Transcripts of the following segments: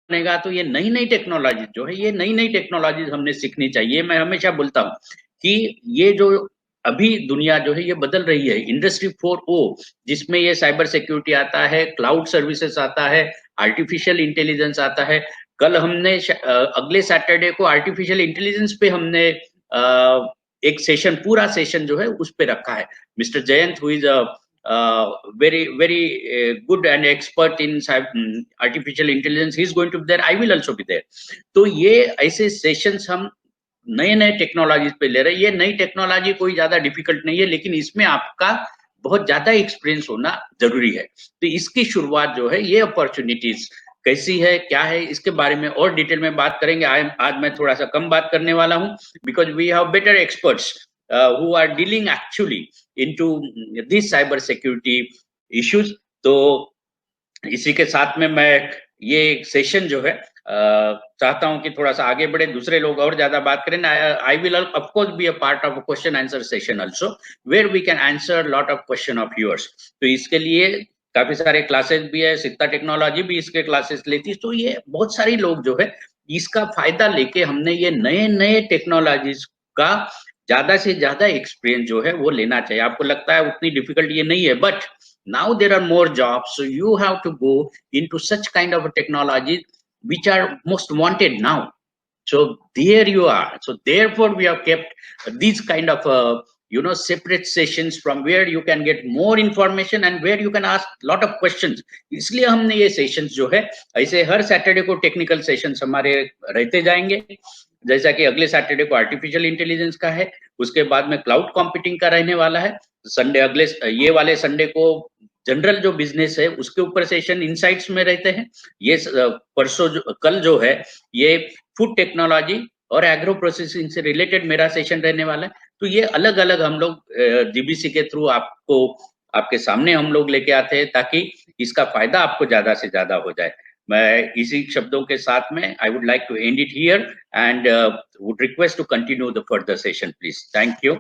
बनेगा तो ये नई नई टेक्नोलॉजी जो है, ये नई नई टेक्नोलॉजीज हमने सीखनी चाहिए। मैं हमेशा बोलता हूँ कि ये जो अभी दुनिया जो है ये बदल रही है, इंडस्ट्री 4.0 जिसमें ये साइबर सिक्योरिटी आता है, क्लाउड सर्विसेज आता है, आर्टिफिशियल इंटेलिजेंस आता है। कल हमने अगले सैटरडे को आर्टिफिशियल इंटेलिजेंस पे हमने एक सेशन, पूरा सेशन जो है उस पे रखा है। Mister Jayant who is very good and expert in artificial intelligence, he is going to be there, I will also be there। तो ये ऐसे सेशंस हम नए नए टेक्नोलॉजी पे ले रहे हैं। ये नई टेक्नोलॉजी कोई ज्यादा डिफिकल्ट नहीं है, लेकिन इसमें आपका बहुत ज्यादा एक्सपीरियंस होना जरूरी है। तो इसकी शुरुआत जो है, ये अपॉर्चुनिटीज कैसी है, क्या है, इसके बारे में और डिटेल में बात करेंगे। आज मैं थोड़ा सा कम बात करने वाला हूँ, because we have better experts who are dealing actually into these cyber security issues। तो इसी के साथ में मैं ये सेशन जो है चाहता हूं कि थोड़ा सा आगे बढ़े, दूसरे लोग और ज्यादा बात करें। I will of course be a part of question answer session also, where we can answer lot of question of yours. तो इसके लिए काफी सारे क्लासेस भी है, सिक्ता टेक्नोलॉजी भी इसके क्लासेस लेती है। तो ये बहुत सारी लोग जो है इसका फायदा लेके हमने ये नए नए टेक्नोलॉजीज का ज्यादा से ज्यादा एक्सपीरियंस जो है वो लेना चाहिए। आपको लगता है उतनी डिफिकल्ट ये नहीं है, but now there are more jobs, so you have to go into such kind of a technology which are most wanted now। So there you are, so therefore we have kept these kind of separate sessions from where you can get more information and where you can ask lot of questions। इसलिए हमने ये sessions जो है, ऐसे हर Saturday को technical sessions हमारे रहते जाएंगे। जैसा कि अगले सैटरडे को आर्टिफिशियल इंटेलिजेंस का है, उसके बाद में क्लाउड कंप्यूटिंग का रहने वाला है। संडे अगले ये वाले संडे को जनरल जो बिजनेस है उसके ऊपर सेशन इनसाइट्स में रहते हैं। ये परसों कल जो है ये फूड टेक्नोलॉजी और एग्रो प्रोसेसिंग से रिलेटेड मेरा सेशन रहने वाला है। तो ये अलग अलग हम लोग डीबीसी के थ्रू आपको आपके सामने हम लोग लेके आते हैं, ताकि इसका फायदा आपको ज्यादा से ज्यादा हो जाए। मैं इसी शब्दों के साथ में I would like to end it here and would request to continue the further session please. Thank you.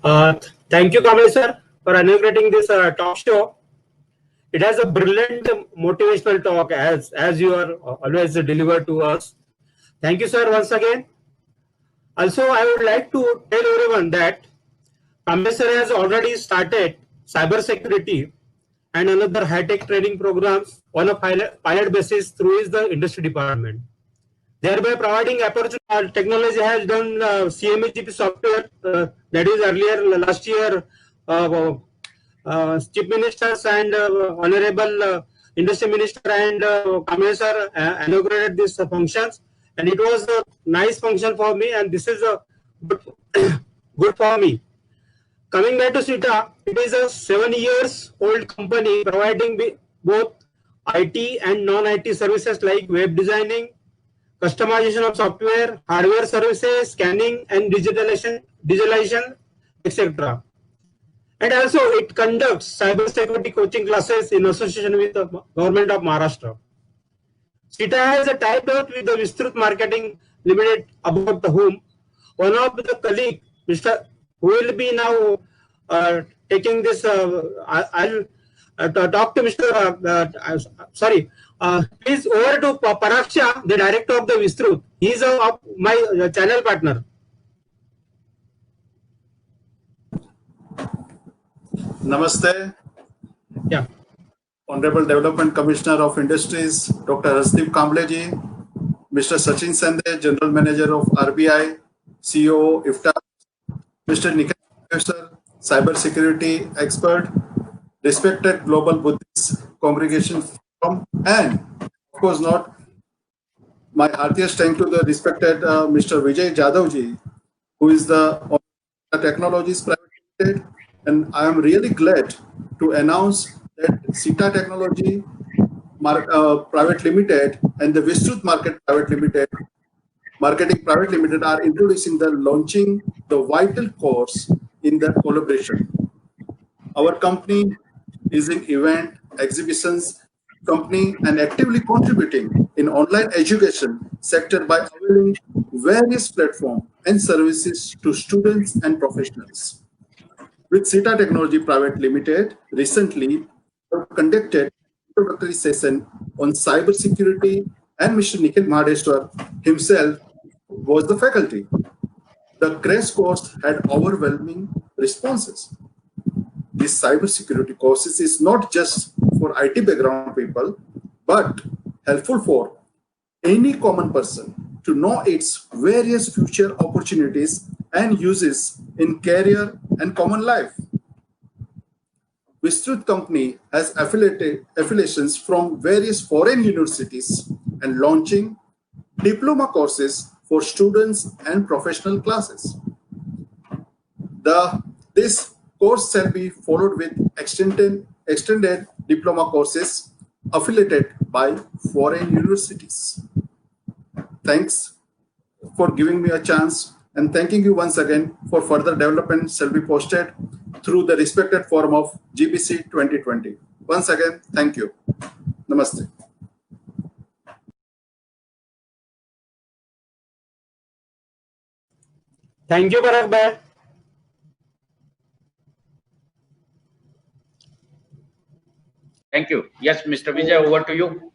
Thank you, Kamlesh sir, for inaugurating this talk show. It has a brilliant motivational talk as you are always delivered to us. Thank you, sir, once again. Also, I would like to tell everyone that Kamlesh sir has already started cyber security and another high-tech training programs on a pilot basis through his the industry department, thereby providing opportunity. Technology has done CMAGP software that is earlier last year. Chief Ministers and Honorable Industry Minister and Kamlesh sir inaugurated these functions, and it was a nice function for me, and this is a good for me. Coming back to SITA, it is a 7 years old company providing both IT and non-IT services like web designing, customization of software, hardware services, scanning and digitalization, etc. And also it conducts cybersecurity coaching classes in association with the Government of Maharashtra. SITA has a tie-up with the Vistrut Marketing Limited, about whom one of the colleague, Mr. who will be now taking this, I'll talk to Mr. Sorry, please over to Paraksha, the director of the Vistrut. He is my channel partner. Namaste. Yeah. Honorable Development Commissioner of Industries, Dr. Hasdeep Kambleji, Mr. Sachin Sande, General Manager of RBI, CEO, IFTA, Mr. Nikhil Sir, Cyber Security Expert, respected Global Buddhist Congregation from, and of course not, my heartiest thanks to the respected Mr. Vijay Jadavji, who is the Technologies Private Limited, And I am really glad to announce that Sita Technology Private Limited and the Vistruth Marketing Private Limited are introducing the launching the vital course in the collaboration. Our company is in event, exhibitions, company and actively contributing in online education sector by availing various platforms and services to students and professionals. With Sita Technology Private Limited, recently conducted introductory session on cybersecurity and Mr. Nikhil Mahadeshwar himself was the faculty. The crash course had overwhelming responses. This cybersecurity courses is not just for IT background people, but helpful for any common person to know its various future opportunities and uses in career and common life. Vistruth Company has affiliations from various foreign universities and launching diploma courses for students and professional classes. This course shall be followed with extended diploma courses affiliated by foreign universities. Thanks for giving me a chance and thanking you once again for further development shall be posted through the respected forum of GBC 2020. Once again, thank you. Namaste. Thank you, Parag bhai. Thank you. Yes, Mr. Vijay, over to you.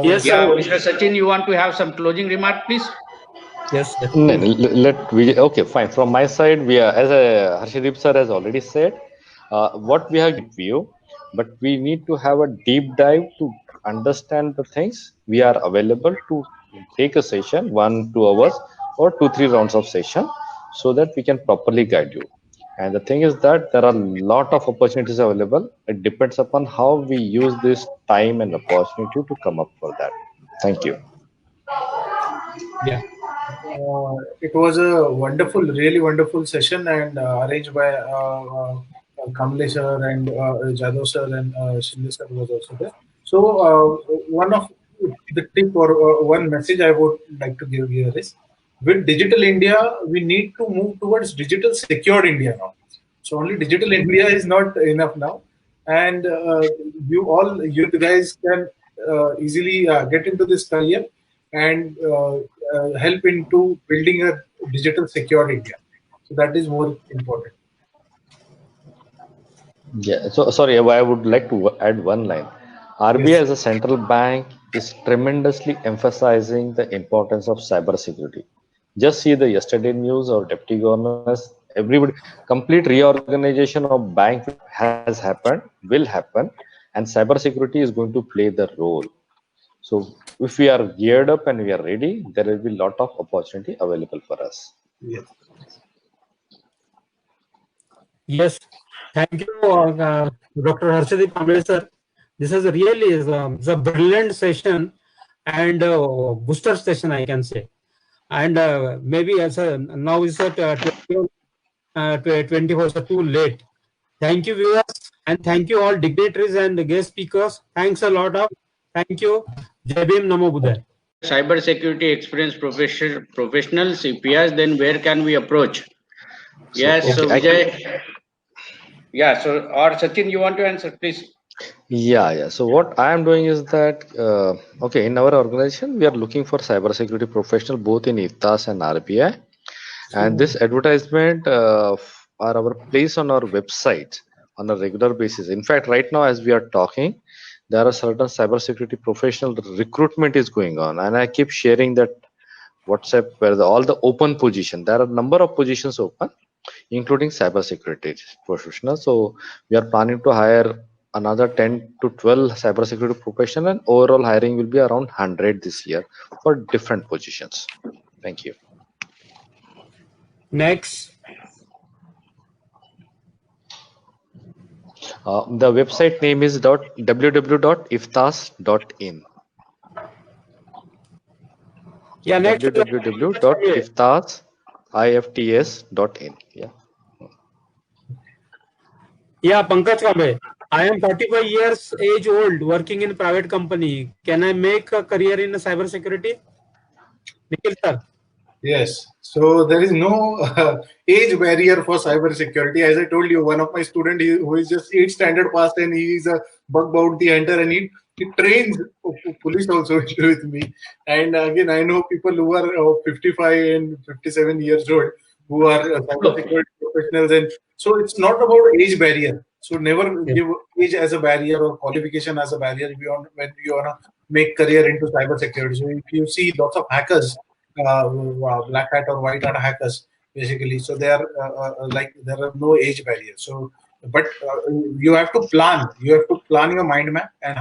Yes, Yeah, sir. Mr. Sachin, you want to have some closing remark, please? Yes. Okay, fine. From my side, we are, as Harshdeep sir has already said, what we have view, but we need to have a deep dive to understand the things. We are available to take a session, 1-2 hours or 2-3 rounds of session, so that we can properly guide you. And the thing is that there are a lot of opportunities available. It depends upon how we use this time and opportunity to come up for that. Thank you. Yeah. It was a wonderful, really wonderful session and arranged by Kamlesh sir and Jadhav sir and Shinde sir was also there. So one of the tip or one message I would like to give here is, with Digital India, we need to move towards digital secured India now. So only Digital India is not enough now. And you guys can easily get into this career and help into building a digital secure India. So that is more important. Yeah, so sorry, I would like to add one line. RBI Yes. as a central bank is tremendously emphasizing the importance of cybersecurity. Just see the yesterday news of deputy governors, everybody, complete reorganization of bank has happened, will happen, and cybersecurity is going to play the role. So if we are geared up and we are ready, there will be a lot of opportunity available for us. Yes. Yes. Thank you, Dr. Harshdeep Kamble sir. This is really a brilliant session and booster session, I can say. And maybe as now is at 24, so too late. Thank you, viewers, and thank you all dignitaries and the guest speakers. Thanks a lot of. Thank you. Jai Bhim, Namo Buddhaya. Cyber security experienced professionals, if yes, then where can we approach? Yes, so Vijay. Yeah, so or Sachin, you want to answer, please? Yeah. So what I am doing is that, okay, in our organization, we are looking for cybersecurity professional both in IFTAS and RBI. And this advertisement are our place on our website on a regular basis. In fact, right now, as we are talking, there are certain cybersecurity professional recruitment is going on. And I keep sharing that WhatsApp where all the open position, there are a number of positions open, including cybersecurity professionals. So we are planning to hire another 10 to 12 cybersecurity professional, and overall hiring will be around 100 this year for different positions. Thank you. Next. The website name is www.iftas.in. Yeah, next. www.iftas.in. Yeah. Yeah, Pankaj Kamble. I am 45 years age old, working in private company. Can I make a career in cyber security? Nikhil sir. Yes. So there is no age barrier for cyber security. As I told you, one of my student who is just 8th standard passed and he is a bug bounty hunter and he trains police also with me. And again, I know people who are 55 and 57 years old who are cyber security professionals. And so it's not about age barrier. So never Yeah. give age as a barrier or qualification as a barrier if you want, when you want to make career into cyber security. So if you see lots of hackers, black hat or white hat hackers basically, so they are like there are no age barrier. So but you have to plan your mind map and